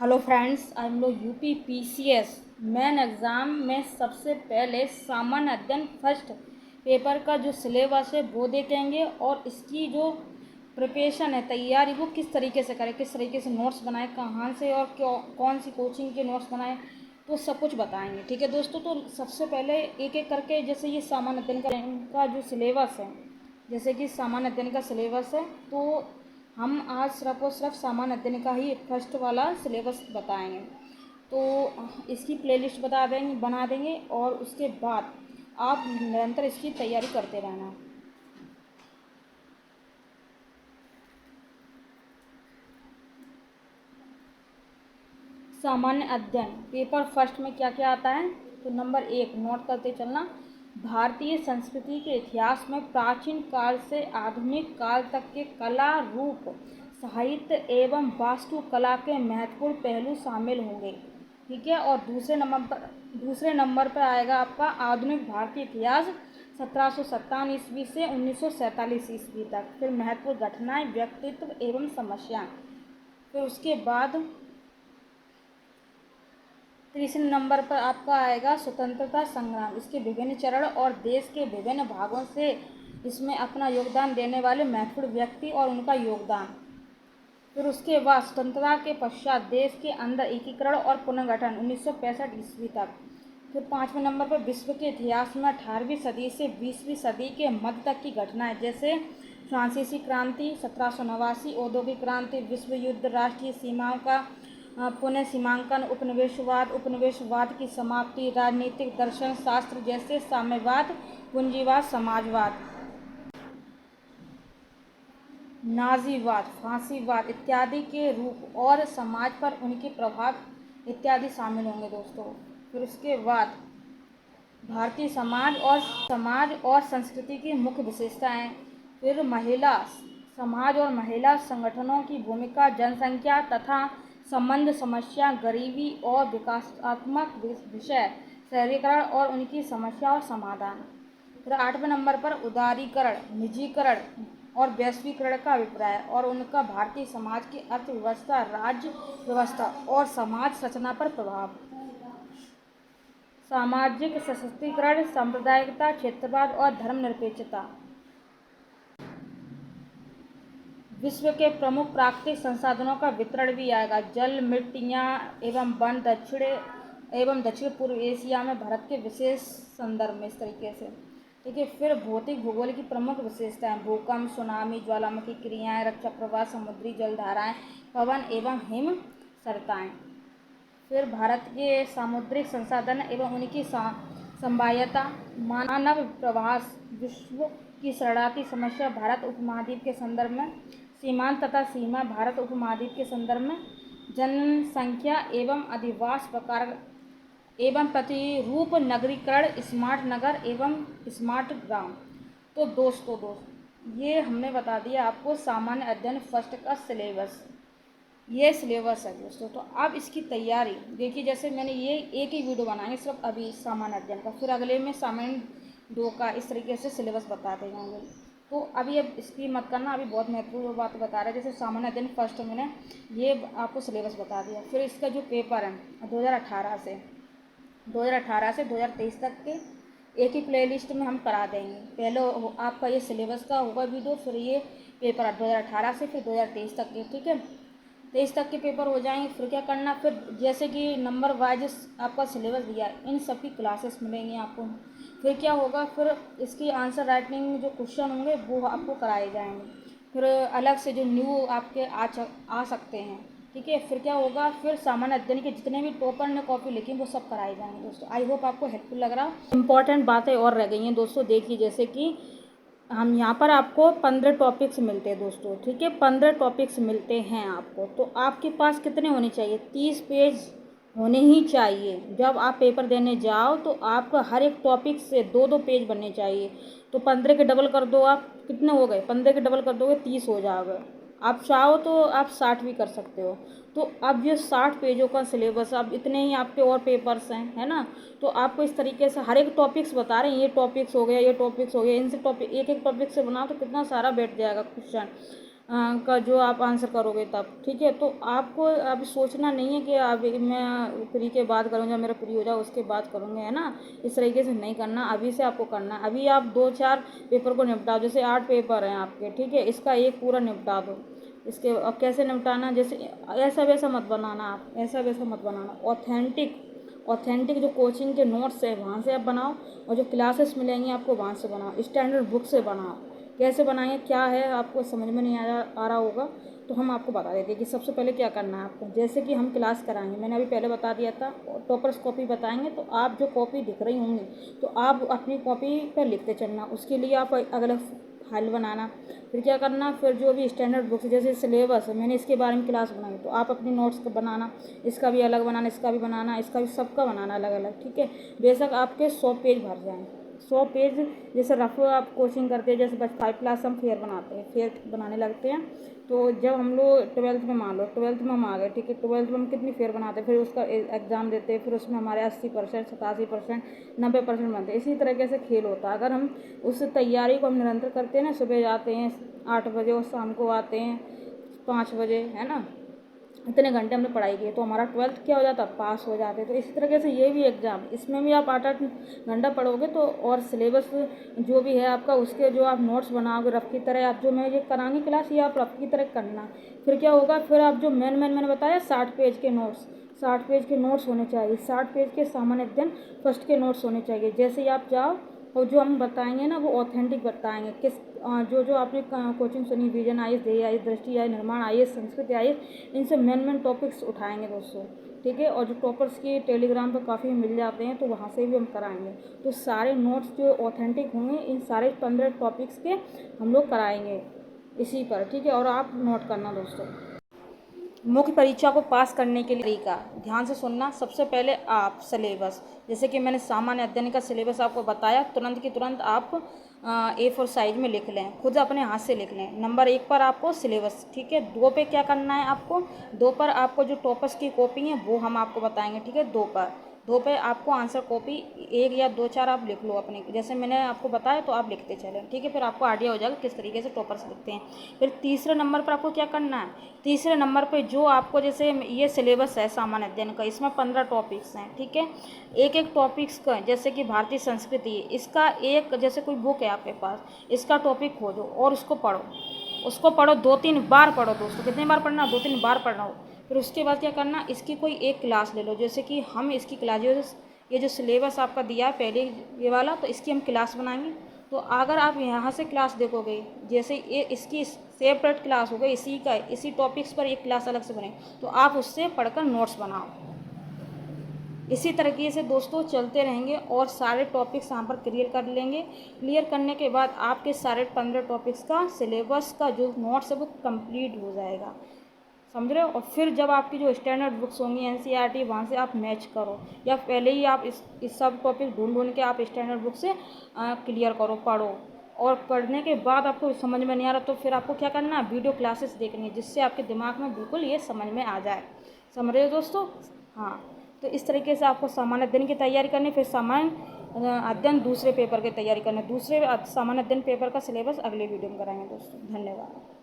Hello friends, I am लोग UP PCS main exam में सबसे पहले सामान्य अध्ययन फर्स्ट पेपर का जो सिलेबस है वो देखेंगे और इसकी जो प्रिपरेशन है, तैयारी, वो किस तरीके से करें, किस तरीके से नोट्स बनाएं, कहाँ से और क्यों, कौन सी कोचिंग के नोट्स बनाएं, तो सब कुछ बताएंगे। ठीक है दोस्तों। तो सबसे पहले एक एक करके, जैसे ये सामान्य अध्ययन का जो सिलेबस है, जैसे कि सामान्य अध्ययन का सिलेबस है, तो हम आज सिर्फ और सिर्फ सामान्य अध्ययन का ही फर्स्ट वाला सिलेबस बताएंगे। तो इसकी प्लेलिस्ट बना देंगे और उसके बाद आप निरंतर इसकी तैयारी करते रहना। सामान्य अध्ययन पेपर फर्स्ट में क्या क्या आता है, तो नंबर 1 नोट करते चलना। भारतीय संस्कृति के इतिहास में प्राचीन काल से आधुनिक काल तक के कला, रूप, साहित्य एवं वास्तुकला के महत्वपूर्ण पहलू शामिल होंगे। ठीक है। और दूसरे नंबर पर आएगा आपका आधुनिक भारतीय इतिहास 1757 ईस्वी से 1947 ईस्वी तक। फिर महत्वपूर्ण घटनाएं, व्यक्तित्व एवं समस्याएं। फिर उसके बाद तीसरे नंबर पर आपका आएगा स्वतंत्रता संग्राम, इसके विभिन्न चरण और देश के विभिन्न भागों से इसमें अपना योगदान देने वाले महत्वपूर्ण व्यक्ति और उनका योगदान। फिर उसके बाद स्वतंत्रता के पश्चात देश के अंदर एकीकरण और पुनर्गठन 1965 ईस्वी तक। फिर 5वें नंबर पर विश्व के इतिहास में 18वीं सदी से 20वीं सदी के मध्य तक की घटनाएं, जैसे फ्रांसीसी क्रांति, 1789, औद्योगिक क्रांति, विश्व युद्ध, राष्ट्रीय सीमाओं का पुनः सीमांकन, उपनिवेशवाद की समाप्ति, राजनीतिक दर्शन शास्त्र जैसे साम्यवाद, पूंजीवाद, समाजवाद, नाजीवाद, फांसीवाद इत्यादि के रूप और समाज पर उनके प्रभाव इत्यादि शामिल होंगे दोस्तों। फिर उसके बाद भारतीय समाज और संस्कृति की मुख्य विशेषताएं। फिर महिला समाज और महिला संगठनों की भूमिका, जनसंख्या तथा संबंध समस्या, गरीबी और विकासात्मक विषय, शहरीकरण और उनकी समस्या और समाधान। फिर 8वें नंबर पर उदारीकरण, निजीकरण और वैश्वीकरण का अभिप्राय और उनका भारतीय समाज की अर्थव्यवस्था, राज्य व्यवस्था और समाज रचना पर प्रभाव। सामाजिक सशक्तिकरण, सांप्रदायिकता, क्षेत्रवाद और धर्मनिरपेक्षता। विश्व के प्रमुख प्राकृतिक संसाधनों का वितरण भी आएगा, जल, मिट्टियाँ एवं वन, दक्षिण पूर्व एशिया में भारत के विशेष संदर्भ में, इस तरीके से। ठीक है। फिर भौतिक भूगोल की प्रमुख विशेषताएं, भूकंप, सुनामी, ज्वालामुखी क्रियाएं, रक्षा प्रवाह, समुद्री जलधाराएं, पवन एवं हिम सरिताएं। फिर भारत के सामुद्रिक संसाधन एवं उनकी संभाव्यता, मानव प्रवास, विश्व की शरणार्थी समस्या भारत उपमहाद्वीप के संदर्भ में, सीमांत तथा सीमा भारत उपमहाद्वीप के संदर्भ में, जनसंख्या एवं अधिवास प्रकार एवं प्रतिरूप, नगरीकरण, स्मार्ट नगर एवं स्मार्ट ग्राम। तो दोस्तों ये हमने बता दिया आपको सामान्य अध्ययन फर्स्ट का सिलेबस। ये सिलेबस है दोस्तों। तो अब इसकी तैयारी देखिए, जैसे मैंने ये एक ही वीडियो बनाएंगे सिर्फ अभी सामान्य अध्ययन का, फिर अगले में सामान्य 2 का, इस तरीके से सिलेबस बताते जाएंगे। तो अभी अब इसकी मत करना, अभी बहुत महत्वपूर्ण बात बता रहा है। जैसे सामान्य अध्ययन फर्स्ट मैंने ये आपको सिलेबस बता दिया। फिर इसका जो पेपर है 2018 से 2023 तक के एक ही प्लेलिस्ट में हम करा देंगे। पहले आपका ये सिलेबस का होगा वीडियो, फिर ये पेपर 2018 से फिर 2023 तक के। ठीक है। 23 तक के पेपर हो जाएंगे। फिर क्या करना, फिर जैसे कि नंबर वाइज आपका सिलेबस दिया है, इन सब की क्लासेस मिलेंगी आपको। फिर क्या होगा, फिर इसकी आंसर राइटिंग जो क्वेश्चन होंगे वो आपको कराए जाएंगे। फिर अलग से जो न्यू आपके आ सकते हैं। ठीक है। फिर क्या होगा, फिर सामान्य अध्ययन के जितने भी टॉपर ने कॉपी लिखी वो सब कराए जाएंगे दोस्तों। आई होप आपको हेल्पफुल लग रहा। इंपॉर्टेंट बातें और रह गई हैं दोस्तों। देखिए, जैसे कि हम यहाँ पर आपको 15 टॉपिक्स मिलते हैं दोस्तों। ठीक है। 15 टॉपिक्स मिलते हैं आपको। तो आपके पास कितने होने चाहिए, 30 पेज होने ही चाहिए। जब आप पेपर देने जाओ तो आपका हर एक टॉपिक से 2-2 पेज बनने चाहिए। तो 15 के डबल कर दो, आप कितने हो गए, 15 के डबल कर दोगे 30 हो जाओगे। आप चाहो तो आप 60 भी कर सकते हो। तो अब ये 60 पेजों का सिलेबस, अब इतने ही आपके और पेपर्स हैं, है ना। तो आपको इस तरीके से हर एक टॉपिक्स बता रहे हैं, ये टॉपिक्स हो गया, ये टॉपिक्स हो गया, इनसे टॉपिक एक एक टॉपिक से बनाओ तो कितना सारा बैठ जाएगा क्वेश्चन। का जो आप आंसर करोगे तब, ठीक है। तो आपको अब सोचना नहीं है कि अब मैं प्री के बाद करूँ, जब मेरा प्री हो जाए उसके बाद करूँगा, है ना। इस तरीके से नहीं करना, अभी से आपको करना है। अभी आप 2-4 पेपर को निपटाओ, जैसे 8 पेपर हैं आपके, ठीक है, इसका एक पूरा निपटा दो। इसके अब कैसे निपटाना, जैसे ऐसा वैसा मत बनाना, आप ऐसा वैसा मत बनाना, ऑथेंटिक जो कोचिंग के नोट्स है वहाँ से आप बनाओ, और जो क्लासेस मिलेंगी आपको वहाँ से बनाओ, स्टैंडर्ड बुक से बनाओ। कैसे बनाएंगे, क्या है आपको समझ में नहीं आ रहा होगा तो हम आपको बता देते हैं कि सबसे पहले क्या करना है आपको। जैसे कि हम क्लास कराएंगे, मैंने अभी पहले बता दिया था, टॉपर्स कॉपी बताएंगे, तो आप जो कॉपी दिख रही होंगी तो आप अपनी कॉपी पर लिखते चलना। उसके लिए आप अगला फाइल बनाना, फिर क्या करना, फिर जो भी स्टैंडर्ड बुक्स जैसे सिलेबस है, मैंने इसके बारे में क्लास बनाई तो आप अपनी नोट्स को बनाना, इसका भी अलग बनाना, इसका भी बनाना, इसका भी, सबका बनाना अलग अलग, ठीक है। बेशक आपके 100 पेज भर जाएँ, 100 पेज। जैसे रफ आप कोचिंग करते हैं, जैसे बस 5 क्लास हम फेयर बनाते हैं, फेयर बनाने लगते हैं। तो जब हम लोग 12th में, मान लो 12th में हम आ गए, ठीक है, 12th में हम कितनी फेयर बनाते हैं, फिर उसका एग्ज़ाम देते हैं, फिर उसमें हमारे 80%, 87%, 90% बनते हैं। इसी तरीके से खेल होता है। अगर हम उस तैयारी को हम निरंतर करते हैं ना, सुबह जाते हैं 8 बजे और शाम को आते हैं 5 बजे, है ना, इतने घंटे हमने पढ़ाई की, तो हमारा 12th क्या हो जाता, पास हो जाते। तो इसी तरीके से ये भी एग्ज़ाम, इसमें भी आप 8-8 घंटा पढ़ोगे तो, और सिलेबस जो भी है आपका उसके जो आप नोट्स बनाओगे रफ की तरह, आप जो मैं ये करांगी क्लास, ये आप रफ की तरह करना। फिर क्या होगा, फिर आप जो मैंने बताया 60 पेज के नोट्स, 60 पेज के नोट्स होने चाहिए, 60 पेज के सामान्य अध्ययन फर्स्ट के नोट्स होने चाहिए। जैसे ही आप जाओ और जो हम बताएंगे ना वो ऑथेंटिक बताएंगे, किस जो जो आपने कोचिंग सुनी, विजन आई, दे आई, दृष्टि आई, निर्माण आई, संस्कृत आई, इनसे मेन टॉपिक्स उठाएंगे दोस्तों, ठीक है। और जो टॉपर्स की टेलीग्राम पर काफ़ी मिल जाते हैं तो वहाँ से भी हम कराएंगे। तो सारे नोट्स जो ऑथेंटिक होंगे इन सारे 15 टॉपिक्स के हम लोग कराएंगे इसी पर, ठीक है। और आप नोट करना दोस्तों। मुख्य परीक्षा को पास करने के लिए तरीका, ध्यान से सुनना। सबसे पहले आप सिलेबस, जैसे कि मैंने सामान्य अध्ययन का सिलेबस आपको बताया, तुरंत की तुरंत आप A4 साइज में लिख लें, खुद अपने हाथ से लिख लें। नंबर 1 पर आपको सिलेबस, ठीक है। 2 पे क्या करना है आपको, 2 पर आपको जो टॉपर्स की कॉपी है वो हम आपको बताएंगे, ठीक है। 2 पे आपको आंसर कॉपी 1 या 2-4 आप लिख लो अपने, जैसे मैंने आपको बताया तो आप लिखते चलें, ठीक है। फिर आपको आइडिया हो जाएगा किस तरीके से टॉपर्स लिखते हैं। फिर तीसरे नंबर पर आपको क्या करना है, तीसरे नंबर पे जो आपको, जैसे ये सिलेबस है सामान्य अध्ययन का, इसमें 15 टॉपिक्स हैं, ठीक है। एक एक टॉपिक्स का, जैसे कि भारतीय संस्कृति, इसका एक, जैसे कोई बुक है आपके पास, इसका टॉपिक खोजो और उसको पढ़ो 2-3 बार पढ़ो दोस्तों। कितनी बार पढ़ना, 2-3 बार पढ़ना हो। फिर उसके बाद क्या करना, इसकी कोई एक क्लास ले लो, जैसे कि हम इसकी क्लास, ये जो सिलेबस आपका दिया है पहले ये वाला, तो इसकी हम क्लास बनाएंगे। तो अगर आप यहाँ से क्लास देखोगे, जैसे ये इसकी सेपरेट क्लास हो गई, इसी टॉपिक्स पर एक क्लास अलग से बने, तो आप उससे पढ़कर नोट्स बनाओ। इसी तरीके से दोस्तों चलते रहेंगे और सारे टॉपिक्स यहाँ पर क्लियर कर लेंगे। क्लियर करने के बाद आपके सारे 15 टॉपिक्स का सिलेबस का जो नोट्स है वो कंप्लीट हो जाएगा, समझ रहे हो। और फिर जब आपकी जो स्टैंडर्ड बुक्स होंगी NCERT, वहाँ से आप मैच करो, या पहले ही आप इस सब टॉपिक ढूंढ के आप स्टैंडर्ड बुक से क्लियर करो, पढ़ो। और पढ़ने के बाद आपको समझ में नहीं आ रहा तो फिर आपको क्या करना है, वीडियो क्लासेस देखनी है, जिससे आपके दिमाग में बिल्कुल ये समझ में आ जाए। समझ रहे हो दोस्तों। हाँ, तो इस तरीके से आपको सामान्य अध्ययन की तैयारी करनी, फिर सामान्य अध्ययन दूसरे पेपर की तैयारी करनी, दूसरे सामान्य अध्ययन पेपर का सिलेबस अगले वीडियो में कराएंगे दोस्तों। धन्यवाद।